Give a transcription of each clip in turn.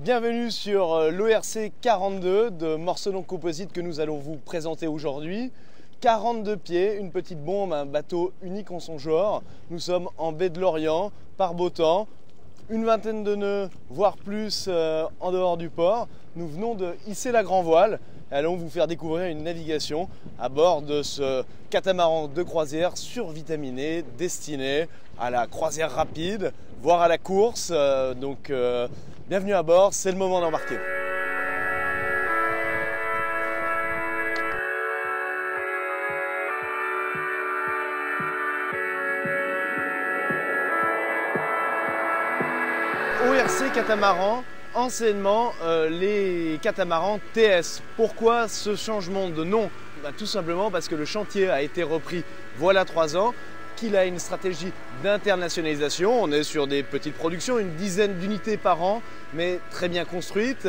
Bienvenue sur l'ORC 42 de Morcelon Composite que nous allons vous présenter aujourd'hui. 42 pieds, une petite bombe, un bateau unique en son genre. Nous sommes en baie de Lorient, par beau temps, une vingtaine de nœuds, voire plus en dehors du port. Nous venons de hisser la grand voile et allons vous faire découvrir une navigation à bord de ce catamaran de croisière survitaminé destiné à la croisière rapide, voire à la course. Bienvenue à bord, c'est le moment d'embarquer. ORC catamaran, anciennement les catamarans TS. Pourquoi ce changement de nom? Tout simplement parce que le chantier a été repris voilà 3 ans, qu'il a une stratégie d'internationalisation. On est sur des petites productions, une dizaine d'unités par an, mais très bien construites,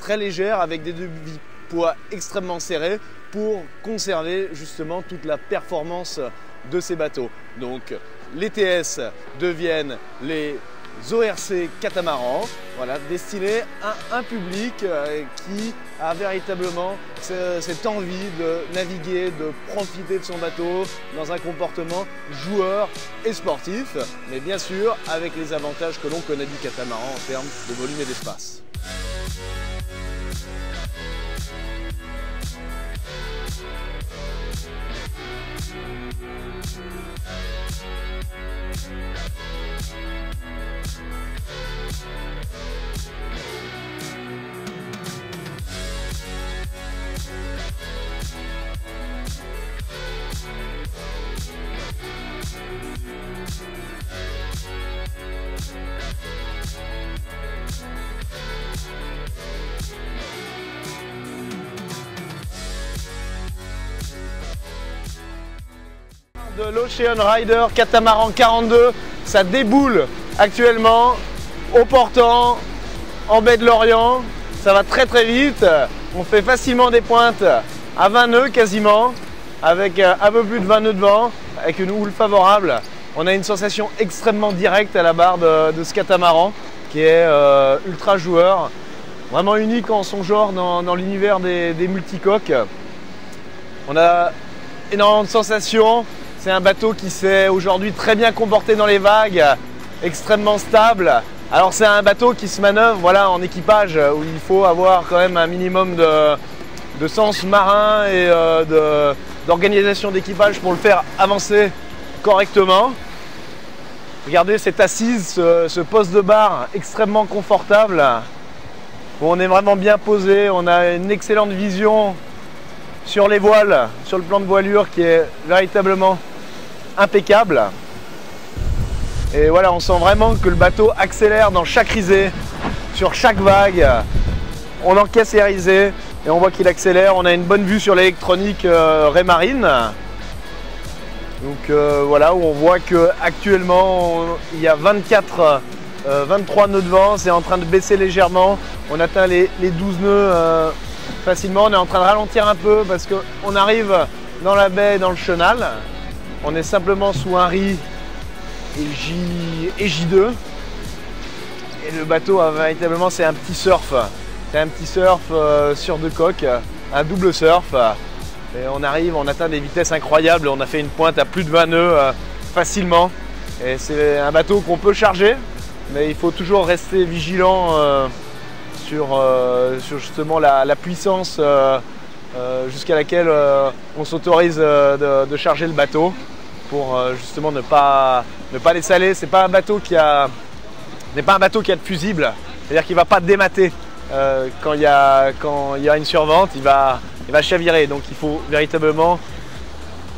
très légères, avec des devis poids extrêmement serrés pour conserver justement toute la performance de ces bateaux. Donc les TS deviennent les ORC catamarans, voilà, destinés à un public qui a véritablement cette envie de naviguer, de profiter de son bateau dans un comportement joueur et sportif, mais bien sûr avec les avantages que l'on connaît du catamaran en termes de volume et d'espace. De l'Ocean Rider catamaran 42, ça déboule actuellement au portant en baie de Lorient. Ça va très vite, on fait facilement des pointes à 20 nœuds quasiment, avec un peu plus de 20 nœuds de vent, avec une houle favorable. On a une sensation extrêmement directe à la barre de ce catamaran qui est ultra joueur, vraiment unique en son genre dans l'univers des multicoques. On a énormément de sensations. C'est un bateau qui s'est aujourd'hui très bien comporté dans les vagues, extrêmement stable. Alors c'est un bateau qui se manœuvre voilà, en équipage où il faut avoir quand même un minimum de sens marin et d'organisation d'équipage pour le faire avancer correctement. Regardez cette assise, ce poste de barre extrêmement confortable où on est vraiment bien posé, on a une excellente vision sur les voiles, sur le plan de voilure qui est véritablement impeccable. Et voilà, on sent vraiment que le bateau accélère dans chaque risée, sur chaque vague. On encaisse les risées et on voit qu'il accélère. On a une bonne vue sur l'électronique Raymarine. Donc voilà, où on voit qu'actuellement il y a 23 nœuds de vent, c'est en train de baisser légèrement. On atteint les 12 nœuds facilement. On est en train de ralentir un peu parce qu'on arrive dans la baie, dans le chenal. On est simplement sous un riz et J2. Et le bateau, véritablement, c'est un petit surf. C'est un petit surf sur 2 coques, un double surf. Et on arrive, on atteint des vitesses incroyables. On a fait une pointe à plus de 20 nœuds facilement. Et c'est un bateau qu'on peut charger, mais il faut toujours rester vigilant sur justement la puissance jusqu'à laquelle on s'autorise de charger le bateau pour justement ne pas les saler. C'est pas un bateau n'est pas un bateau qui a de fusible, c'est-à-dire qu'il ne va pas démater quand il y a une survente, il va chavirer. Donc il faut véritablement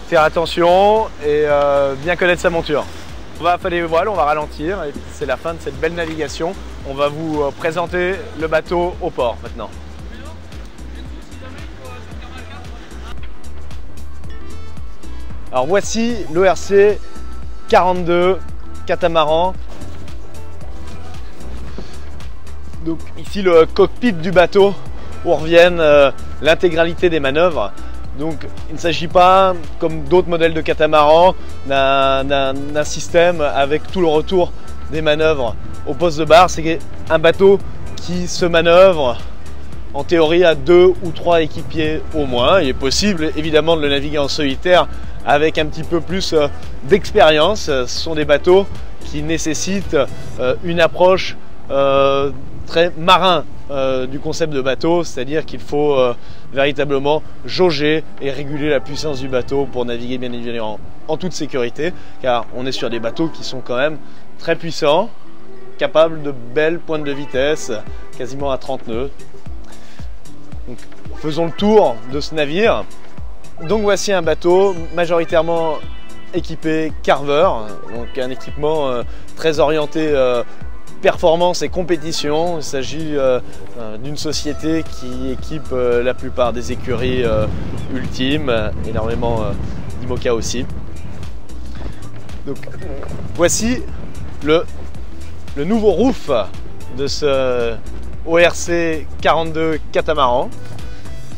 faire attention et bien connaître sa monture. On va affaler les voiles, on va ralentir et c'est la fin de cette belle navigation. On va vous présenter le bateau au port maintenant. Alors voici l'ORC 42 catamaran. Donc ici le cockpit du bateau où reviennent l'intégralité des manœuvres. Donc il ne s'agit pas, comme d'autres modèles de catamaran, d'un système avec tout le retour des manœuvres au poste de barre. C'est un bateau qui se manœuvre en théorie à 2 ou 3 équipiers au moins. Il est possible évidemment de le naviguer en solitaire avec un petit peu plus d'expérience. Ce sont des bateaux qui nécessitent une approche très marin du concept de bateau, c'est-à-dire qu'il faut véritablement jauger et réguler la puissance du bateau pour naviguer bien évidemment en toute sécurité, car on est sur des bateaux qui sont quand même très puissants, capables de belles pointes de vitesse, quasiment à 30 nœuds. Donc, faisons le tour de ce navire. Donc voici un bateau majoritairement équipé Carver, donc un équipement très orienté performance et compétition. Il s'agit d'une société qui équipe la plupart des écuries ultimes, énormément d'IMOCA aussi. Donc, voici le nouveau roof de ce ORC 42 catamaran.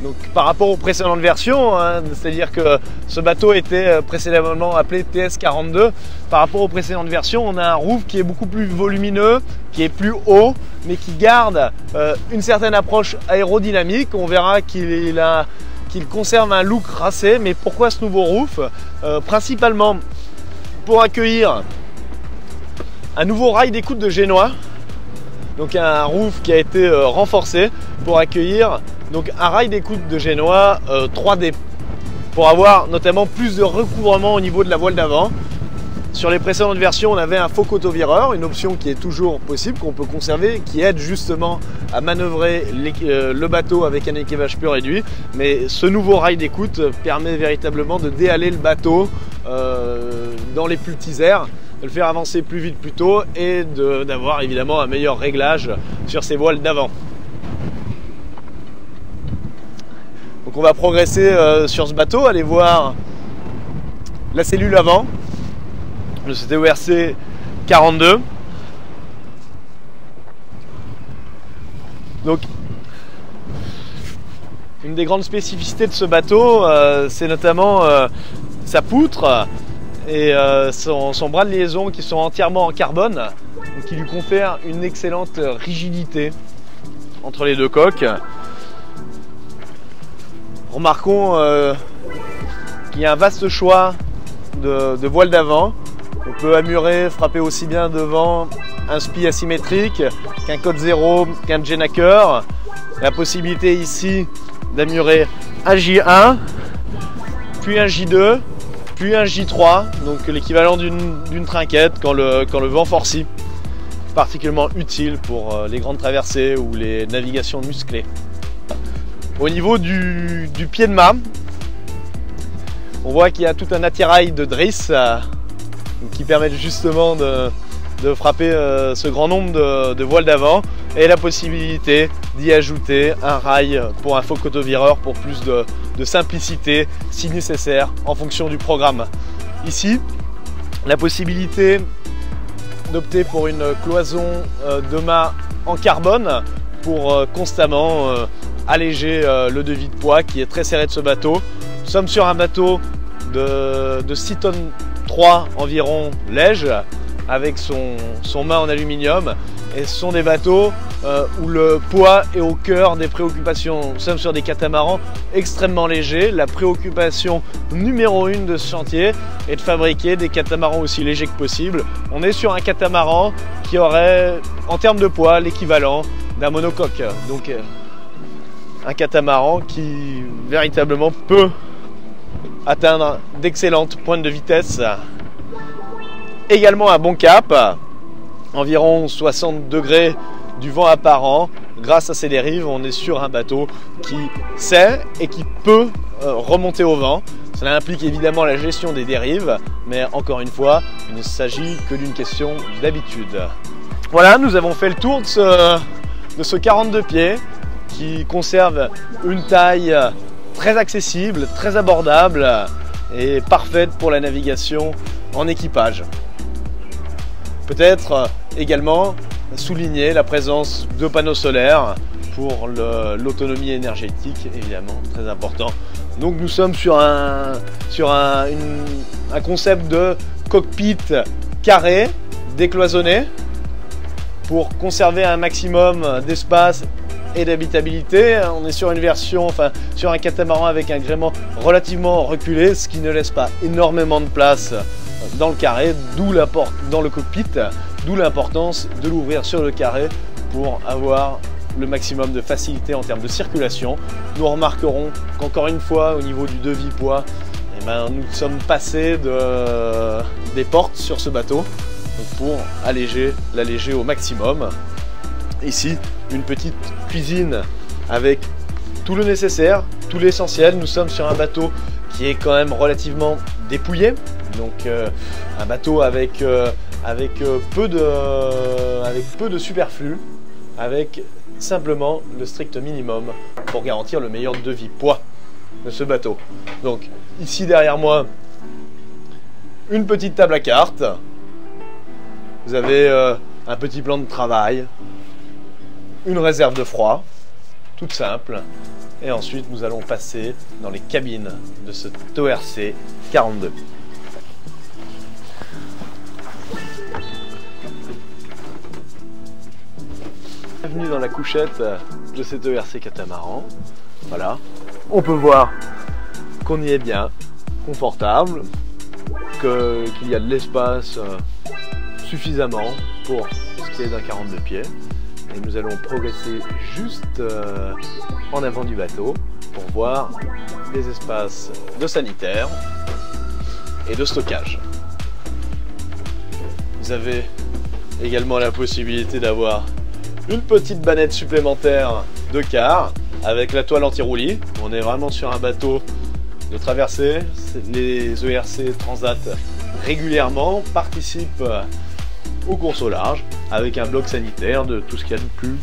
Donc, par rapport aux précédentes versions, hein, c'est-à-dire que ce bateau était précédemment appelé TS42. Par rapport aux précédentes versions, on a un roof qui est beaucoup plus volumineux, qui est plus haut, mais qui garde une certaine approche aérodynamique. On verra qu'il conserve un look racé. Mais pourquoi ce nouveau roof? Principalement pour accueillir un nouveau rail d'écoute de Génois. Donc un roof qui a été renforcé pour accueillir donc un rail d'écoute de Génois 3D pour avoir notamment plus de recouvrement au niveau de la voile d'avant. Sur les précédentes versions, on avait un faux coteau-vireur, une option qui est toujours possible, qu'on peut conserver, qui aide justement à manœuvrer le bateau avec un équipage plus réduit. Mais ce nouveau rail d'écoute permet véritablement de déhaler le bateau dans les plus petits airs, de le faire avancer plus vite plus tôt et d'avoir évidemment un meilleur réglage sur ses voiles d'avant. Donc on va progresser sur ce bateau, aller voir la cellule avant de cet ORC 42. Donc une des grandes spécificités de ce bateau, c'est notamment sa poutre et son bras de liaison qui sont entièrement en carbone, donc qui lui confèrent une excellente rigidité entre les deux coques. Remarquons qu'il y a un vaste choix de voiles d'avant. On peut amurer, frapper aussi bien devant un spi asymétrique qu'un code 0, qu'un Jenaker. La possibilité ici d'amurer un J1, puis un J2, puis un J3, donc l'équivalent d'une trinquette quand le vent forcit. Particulièrement utile pour les grandes traversées ou les navigations musclées. Au niveau du pied de mât, on voit qu'il y a tout un attirail de drisse qui permettent justement de frapper ce grand nombre de voiles d'avant et la possibilité d'y ajouter un rail pour un faux coteau-vireur pour plus de simplicité si nécessaire en fonction du programme. Ici, la possibilité d'opter pour une cloison de mât en carbone pour constamment alléger le devis de poids qui est très serré de ce bateau. Nous sommes sur un bateau de 6 tonnes 3 environ léger avec son mât en aluminium, et ce sont des bateaux où le poids est au cœur des préoccupations. Nous sommes sur des catamarans extrêmement légers. La préoccupation numéro 1 de ce chantier est de fabriquer des catamarans aussi légers que possible. On est sur un catamaran qui aurait en termes de poids l'équivalent d'un monocoque, donc un catamaran qui véritablement peut atteindre d'excellentes pointes de vitesse. Également un bon cap, environ 60 degrés du vent apparent. Grâce à ces dérives, on est sur un bateau qui sait et qui peut remonter au vent. Cela implique évidemment la gestion des dérives, mais encore une fois, il ne s'agit que d'une question d'habitude. Voilà, nous avons fait le tour de ce 42 pieds qui conserve une taille très accessible, très abordable et parfaite pour la navigation en équipage. Peut-être également souligner la présence de panneaux solaires pour l'autonomie énergétique, évidemment très important. Donc nous sommes sur un concept de cockpit carré, décloisonné, pour conserver un maximum d'espace et d'habitabilité. On est sur une version, enfin sur un catamaran avec un gréement relativement reculé, ce qui ne laisse pas énormément de place dans le carré, dans le cockpit, d'où l'importance de l'ouvrir sur le carré pour avoir le maximum de facilité en termes de circulation. Nous remarquerons qu'encore une fois, au niveau du devis-poids, nous sommes passés des portes sur ce bateau pour l'alléger au maximum. Ici, une petite cuisine avec tout le nécessaire, tout l'essentiel. Nous sommes sur un bateau qui est quand même relativement dépouillé, donc un bateau avec peu de superflu, avec simplement le strict minimum pour garantir le meilleur devis-poids de ce bateau. Donc ici derrière moi, une petite table à cartes. Vous avez un petit plan de travail, une réserve de froid, toute simple. Et ensuite, nous allons passer dans les cabines de ce ORC 42. Bienvenue dans la couchette de cet ERC catamaran. Voilà, on peut voir qu'on y est bien, confortable, qu'il y a de l'espace suffisamment pour ce qui est d'un 42 pieds. Et nous allons progresser juste en avant du bateau pour voir les espaces de sanitaire et de stockage. Vous avez également la possibilité d'avoir une petite bannette supplémentaire de quart avec la toile anti-roulis. On est vraiment sur un bateau de traversée. Les ERC Transat régulièrement participent aux courses au large avec un bloc sanitaire de tout ce qu'il y a de plus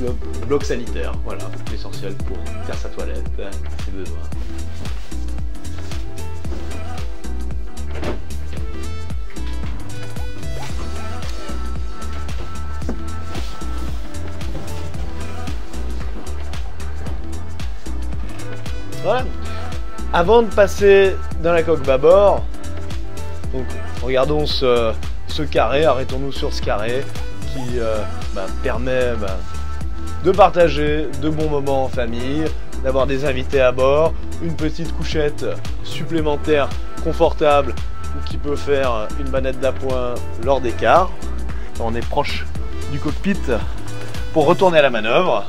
bloc sanitaire. Voilà, l'essentiel pour faire sa toilette, ses besoins. Voilà. Avant de passer dans la coque bâbord, donc regardons ce carré, arrêtons-nous sur ce carré qui permet de partager de bons moments en famille, d'avoir des invités à bord, une petite couchette supplémentaire confortable qui peut faire une bannette d'appoint lors des quarts. On est proche du cockpit pour retourner à la manœuvre.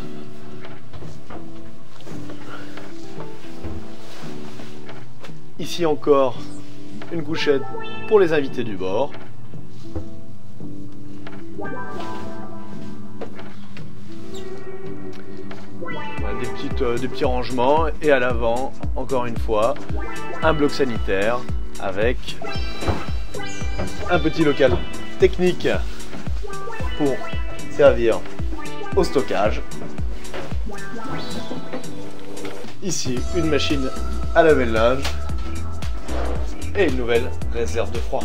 Ici encore une couchette pour les invités du bord. Des petits rangements et à l'avant, encore une fois, un bloc sanitaire avec un petit local technique pour servir au stockage. Ici, une machine à laver le linge et une nouvelle réserve de froid.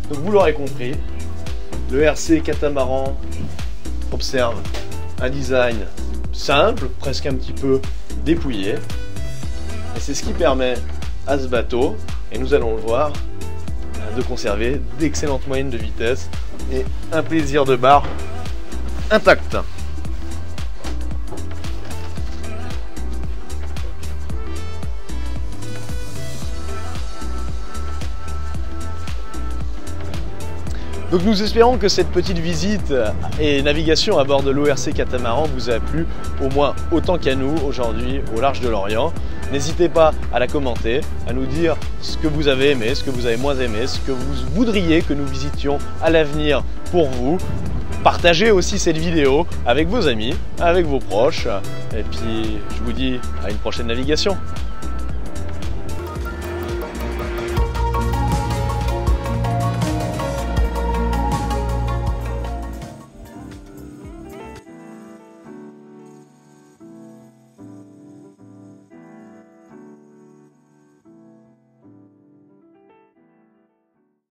Donc vous l'aurez compris, le RC catamaran observe un design simple, presque un petit peu dépouillé. Et c'est ce qui permet à ce bateau, et nous allons le voir, de conserver d'excellentes moyennes de vitesse et un plaisir de barre intact. Donc nous espérons que cette petite visite et navigation à bord de l'ORC catamaran vous a plu au moins autant qu'à nous aujourd'hui au large de l'Orient. N'hésitez pas à la commenter, à nous dire ce que vous avez aimé, ce que vous avez moins aimé, ce que vous voudriez que nous visitions à l'avenir pour vous. Partagez aussi cette vidéo avec vos amis, avec vos proches. Et puis je vous dis à une prochaine navigation.